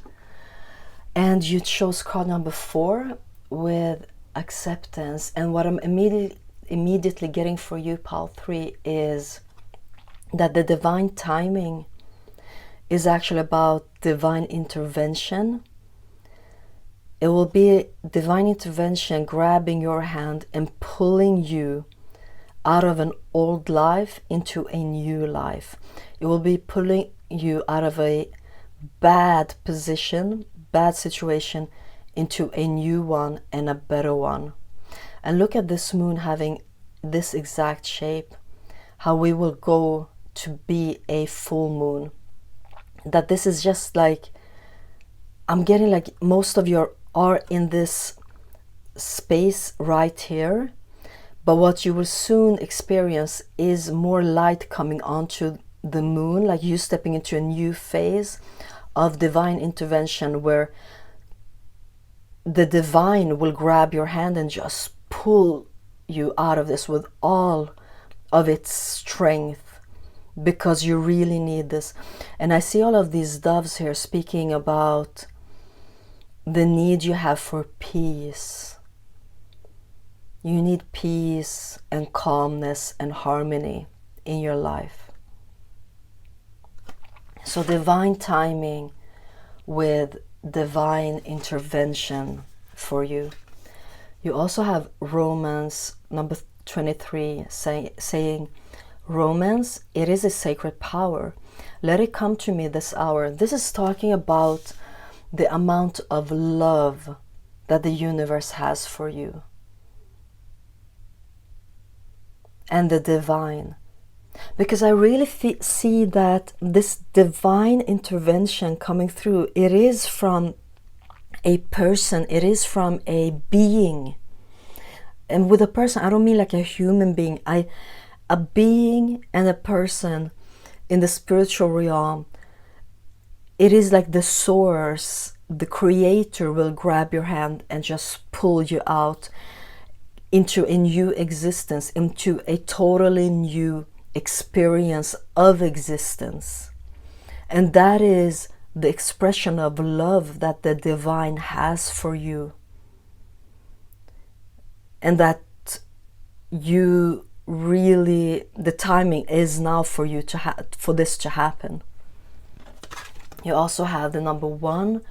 And you chose card number 4 with acceptance. And what I'm immediately getting for you, Pile 3, is that the divine timing is actually about divine intervention. It will be divine intervention grabbing your hand and pulling you out of an old life into a new life. It will be pulling you out of a bad position, bad situation, into a new one and a better one. And look at this moon having this exact shape, how we will go to be a full moon. That this is just like, I'm getting like most of you are in this space right here, but what you will soon experience is more light coming onto the moon, like you stepping into a new phase of divine intervention where the divine will grab your hand and just pull you out of this with all of its strength, because you really need this. And I see all of these doves here speaking about the need you have for peace. You need peace and calmness and harmony in your life. So divine timing with divine intervention for you. You also have Romans number 23 saying, Romans, it is a sacred power. Let it come to me this hour. This is talking about the amount of love that the universe has for you. And the divine. Because I really see that this divine intervention coming through, it is from a person, it is from a being. And with a person, I don't mean like a human being. A being and a person in the spiritual realm. It is like the source, the creator will grab your hand and just pull you out into a new existence, into a totally new experience of existence. And that is the expression of love that the divine has for you, and that you really, the timing is now for you to for this to happen. You also have the number 1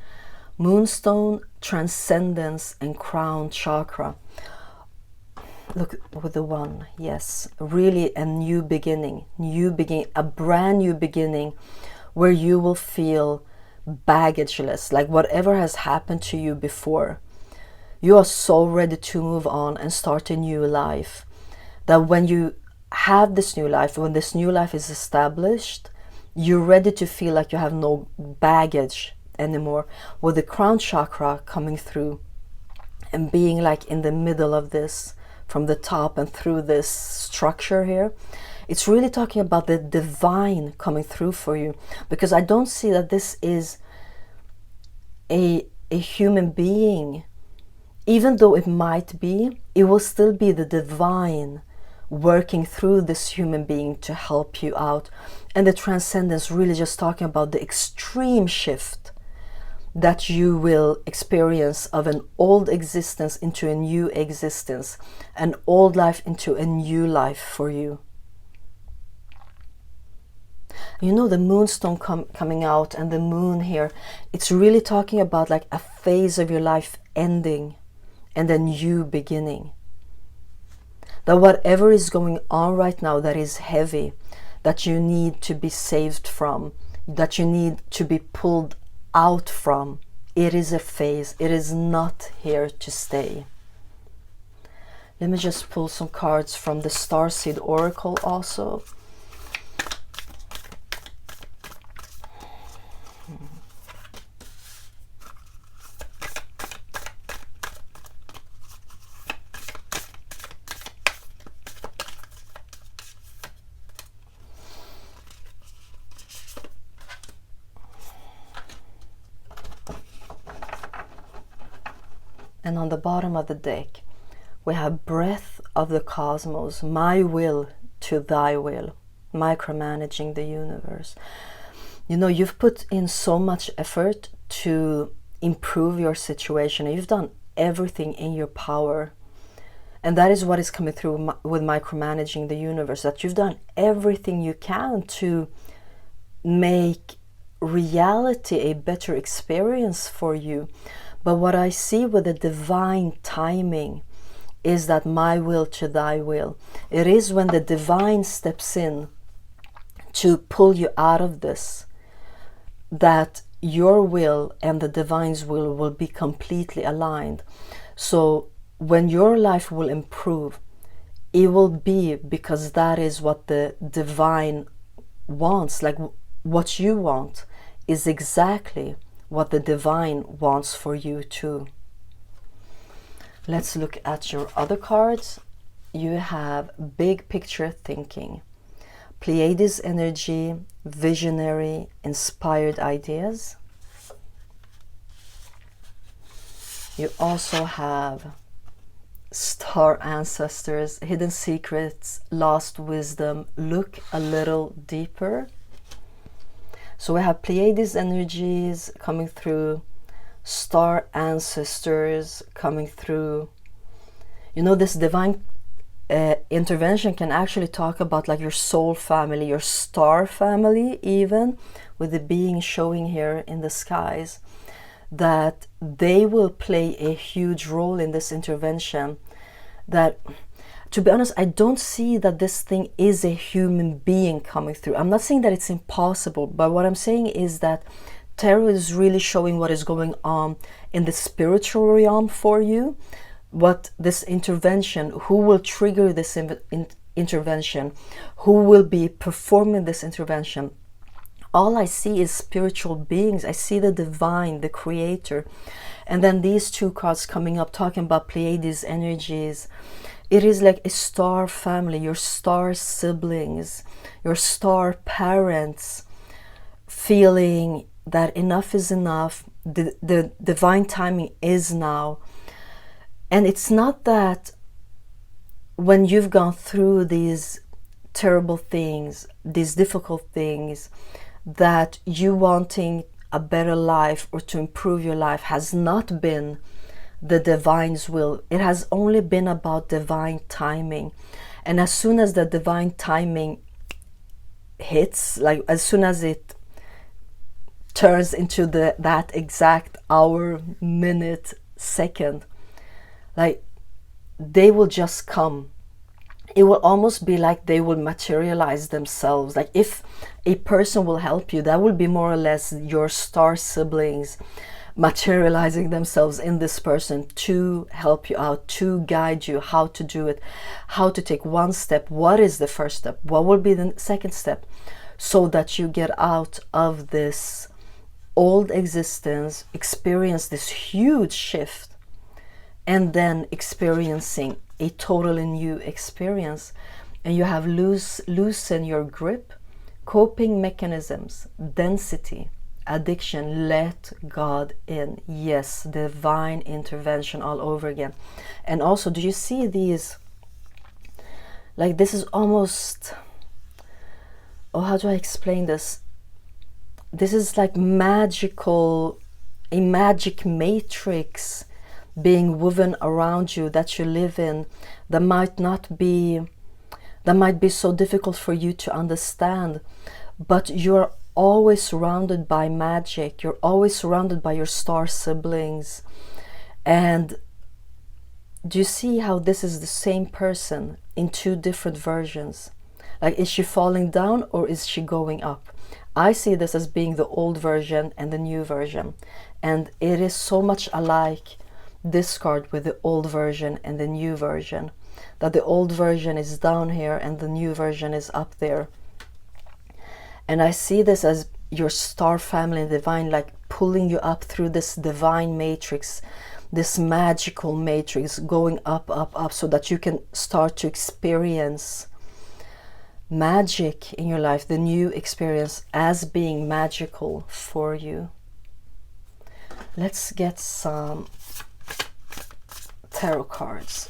moonstone, transcendence, and crown chakra. Look with the 1, yes, really a new beginning, a brand new beginning where you will feel baggageless, like whatever has happened to you before. You are so ready to move on and start a new life, that when you have this new life, when this new life is established, you're ready to feel like you have no baggage anymore, with the crown chakra coming through and being like in the middle of this, from the top and through this structure here. It's really talking about the divine coming through for you, because I don't see that this is a human being. Even though it might be, it will still be the divine working through this human being to help you out. And the transcendence really just talking about the extreme shift that you will experience of an old existence into a new existence, an old life into a new life for you. You know, the moonstone coming out and the moon here, it's really talking about like a phase of your life ending and a new beginning. That whatever is going on right now that is heavy, that you need to be saved from, that you need to be pulled out from, it is a phase. It is not here to stay. Let me just pull some cards from the Starseed Oracle also. And on the bottom of the deck, we have breath of the cosmos, my will to thy will, micromanaging the universe. You know, you've put in so much effort to improve your situation. You've done everything in your power. And that is what is coming through with micromanaging the universe, that you've done everything you can to make reality a better experience for you. But what I see with the divine timing is that my will to thy will. It is when the divine steps in to pull you out of this, that your will and the divine's will be completely aligned. So when your life will improve, it will be because that is what the divine wants. Like what you want is exactly what the divine wants for you too. Let's look at your other cards. You have big picture thinking, Pleiades energy, visionary, inspired ideas. You also have star ancestors, hidden secrets, lost wisdom, look a little deeper. So we have Pleiades energies coming through, star ancestors coming through. You know, this divine intervention can actually talk about like your soul family, your star family, even with the being showing here in the skies, that they will play a huge role in this intervention. That, to be honest, I don't see that this thing is a human being coming through. I'm not saying that it's impossible, but what I'm saying is that tarot is really showing what is going on in the spiritual realm for you. What this intervention, who will trigger this intervention, who will be performing this intervention. All I see is spiritual beings. I see the divine, the creator. And then these two cards coming up talking about Pleiades energies. It is like a star family, your star siblings, your star parents, feeling that enough is enough. The divine timing is now. And it's not that when you've gone through these terrible things, these difficult things, that you wanting a better life or to improve your life has not been the divine's will. It has only been about divine timing. And as soon as the divine timing hits, like as soon as it turns into that exact hour, minute, second, like they will just come. It will almost be like they will materialize themselves. Like if a person will help you, that will be more or less your star siblings materializing themselves in this person to help you out, to guide you how to do it, how to take one step. What is the first step? What will be the second step? So that you get out of this old existence, experience this huge shift, and then experiencing a totally new experience. And you have loosen your grip, coping mechanisms, density, addiction, let God in. Yes, divine intervention all over again. And also, do you see these, like this is almost, oh, how do I explain this? This is like magical, a magic matrix being woven around you that you live in, that might be so difficult for you to understand, but you're always surrounded by magic. You're always surrounded by your star siblings. And do you see how this is the same person in two different versions? Like, is she falling down or is she going up? I see this as being the old version and the new version, and it is so much alike, this card with the old version and the new version, that the old version is down here and the new version is up there. And I see this as your star family and divine, like pulling you up through this divine matrix, this magical matrix, going up, up, up, so that you can start to experience magic in your life, the new experience as being magical for you. Let's get some tarot cards.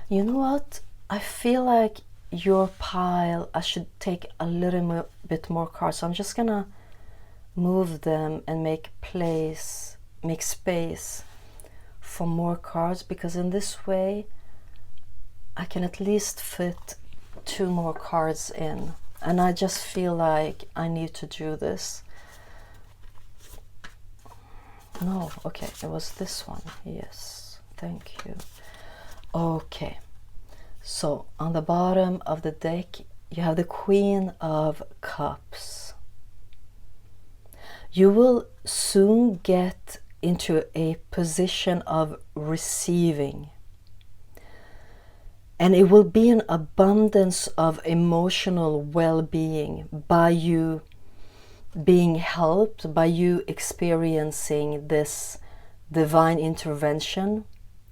You know what? I feel like your pile, I should take a little bit more cards. So I'm just gonna move them and make space for more cards, because in this way I can at least fit 2 more cards in, and I just feel like I need to do this. No, okay, it was this one. Yes, thank you. Okay, so on the bottom of the deck you have the Queen of Cups. You will soon get into a position of receiving, and it will be an abundance of emotional well-being by you being helped, by you experiencing this divine intervention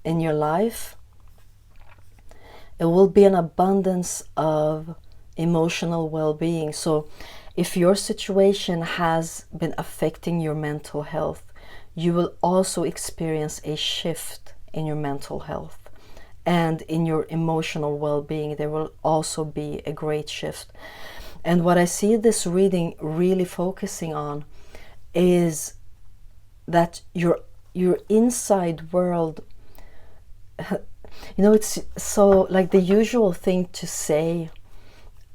in your life. It will be an abundance of emotional well-being. So if your situation has been affecting your mental health, you will also experience a shift in your mental health, and in your emotional well-being there will also be a great shift. And what I see this reading really focusing on is that your inside world, you know, it's so like the usual thing to say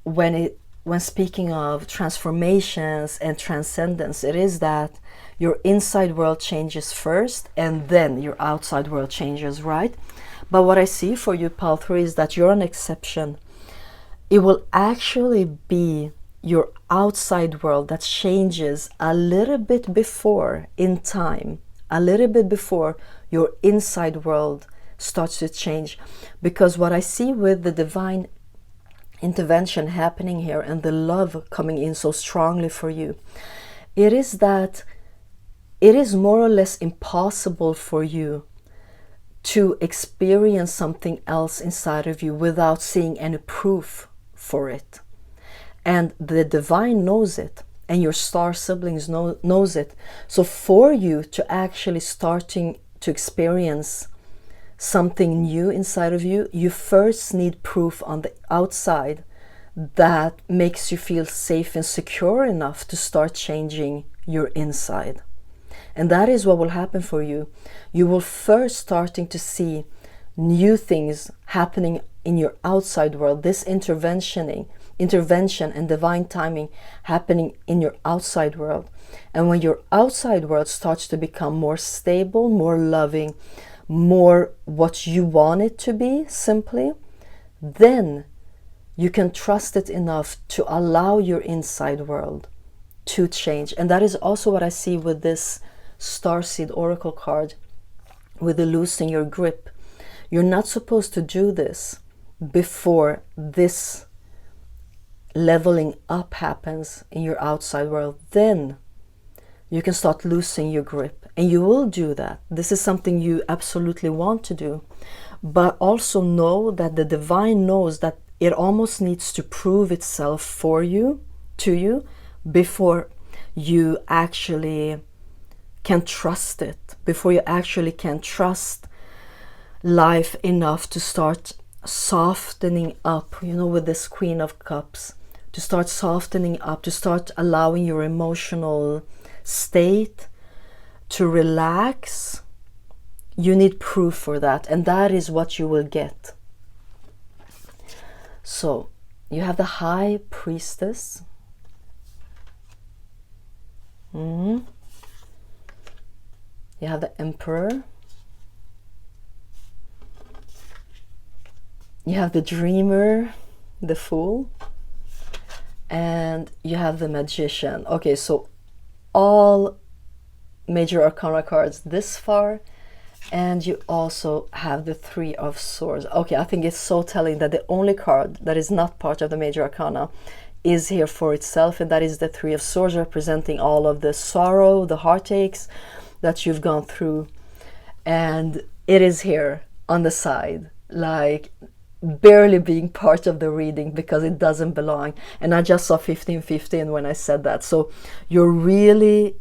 when speaking of transformations and transcendence, it is that your inside world changes first and then your outside world changes, right? But what I see for you, Pile 3, is that you're an exception. It will actually be your outside world that changes a little bit before in time, a little bit before your inside world starts to change. Because what I see with the divine intervention happening here and the love coming in so strongly for you, it is that it is more or less impossible for you to experience something else inside of you without seeing any proof for it. And the divine knows it, and your star siblings knows it. So for you to actually starting to experience something new inside of you, you first need proof on the outside that makes you feel safe and secure enough to start changing your inside. And that is what will happen for you. You will first starting to see new things happening in your outside world, this intervention and divine timing happening in your outside world. And when your outside world starts to become more stable, more loving, more what you want it to be, simply, then you can trust it enough to allow your inside world to change. And that is also what I see with this Starseed Oracle card, with the loosening your grip. You're not supposed to do this before this leveling up happens in your outside world. Then you can start loosening your grip, and you will do that. This is something you absolutely want to do, but also know that the divine knows that it almost needs to prove itself for you, to you, before you actually can trust it, before you actually can trust life enough to start softening up, you know, with this Queen of Cups, to start softening up, to start allowing your emotional state to relax. You need proof for that, and that is what you will get. So you have the High Priestess. You have the Emperor. You have the Dreamer, the Fool, and you have the Magician. Okay, so all major arcana cards this far, and you also have the Three of Swords. Okay, I think it's so telling that the only card that is not part of the major arcana is here for itself, and that is the Three of Swords, representing all of the sorrow, the heartaches that you've gone through. And it is here on the side, like barely being part of the reading because it doesn't belong. And I just saw 1515 when I said that. So you're really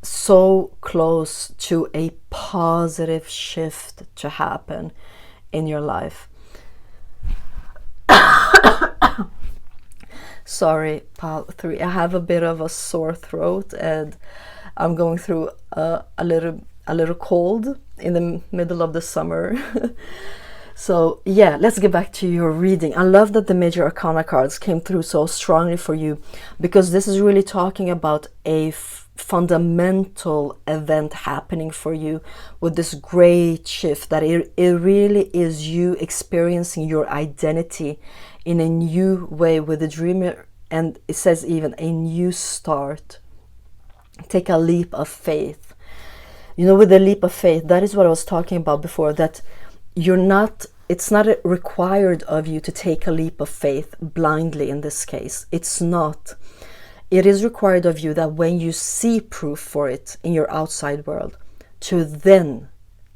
so close to a positive shift to happen in your life. Sorry, pile 3. I have a bit of a sore throat, and I'm going through a little cold in the middle of the summer. So yeah, let's get back to your reading. I love that the Major Arcana cards came through so strongly for you, because this is really talking about a fundamental event happening for you with this great shift, that it really is you experiencing your identity in a new way with the Dreamer. And it says even a new start. Take a leap of faith. You know, with the leap of faith, that is what I was talking about before, that it's not required of you to take a leap of faith blindly in this case. It's not. It is required of you that when you see proof for it in your outside world, to then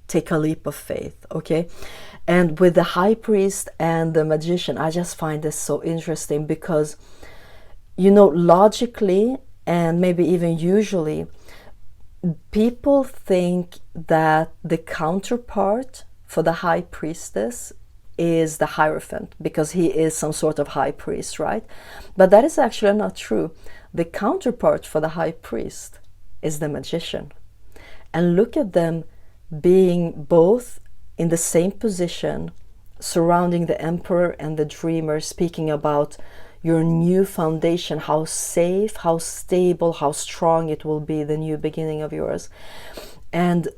take a leap of faith, okay? And with the High Priest and the Magician, I just find this so interesting because, you know, logically and maybe even usually, people think that the counterpart for the High Priestess is the Hierophant, because he is some sort of high priest, right? But that is actually not true. The counterpart for the High Priest is the Magician. And look at them being both in the same position, surrounding the Emperor and the Dreamer, speaking about your new foundation, how safe, how stable, how strong it will be, the new beginning of yours. And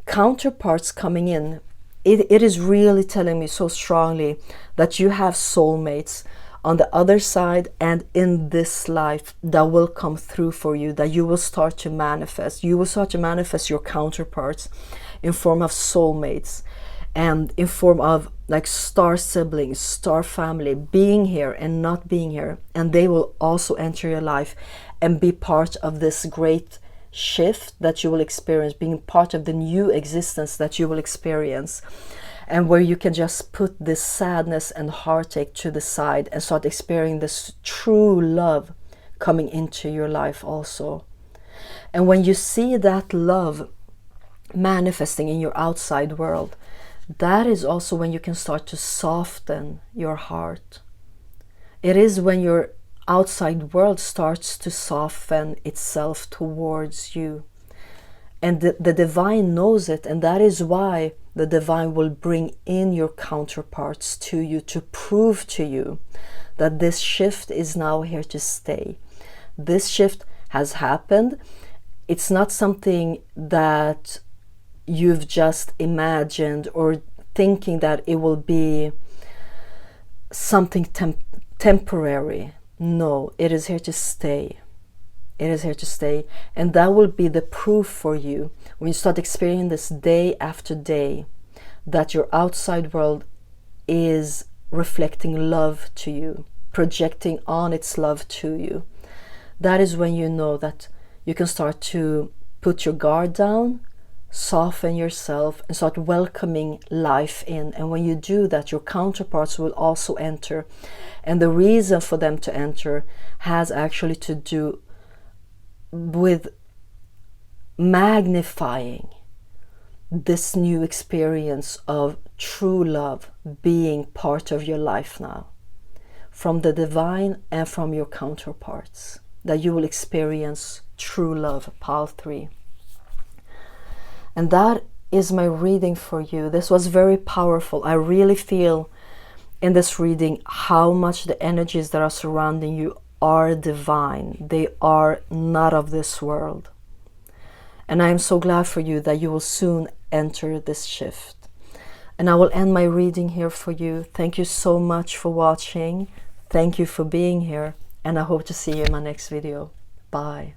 counterparts coming in, it is really telling me so strongly that you have soulmates on the other side and in this life that will come through for you, that you will start to manifest. You will start to manifest your counterparts in form of soulmates and in form of like star siblings, star family, being here and not being here. And they will also enter your life and be part of this great shift that you will experience, being part of the new existence that you will experience, and where you can just put this sadness and heartache to the side and start experiencing this true love coming into your life also. And when you see that love manifesting in your outside world, that is also when you can start to soften your heart. It is when your outside world starts to soften itself towards you. And the divine knows it, and that is why the divine will bring in your counterparts to you to prove to you that this shift is now here to stay. This shift has happened. It's not something that you've just imagined or thinking that it will be something temporary. No, it is here to stay. It is here to stay. And that will be the proof for you when you start experiencing this day after day, that your outside world is reflecting love to you, projecting on its love to you. That is when you know that you can start to put your guard down, soften yourself, and start welcoming life in. And when you do that, your counterparts will also enter. And the reason for them to enter has actually to do with magnifying this new experience of true love being part of your life now, from the divine and from your counterparts, that you will experience true love, pile 3. And that is my reading for you. This was very powerful. I really feel in this reading how much the energies that are surrounding you are divine. They are not of this world. And I am so glad for you that you will soon enter this shift. And I will end my reading here for you. Thank you so much for watching. Thank you for being here. And I hope to see you in my next video. Bye.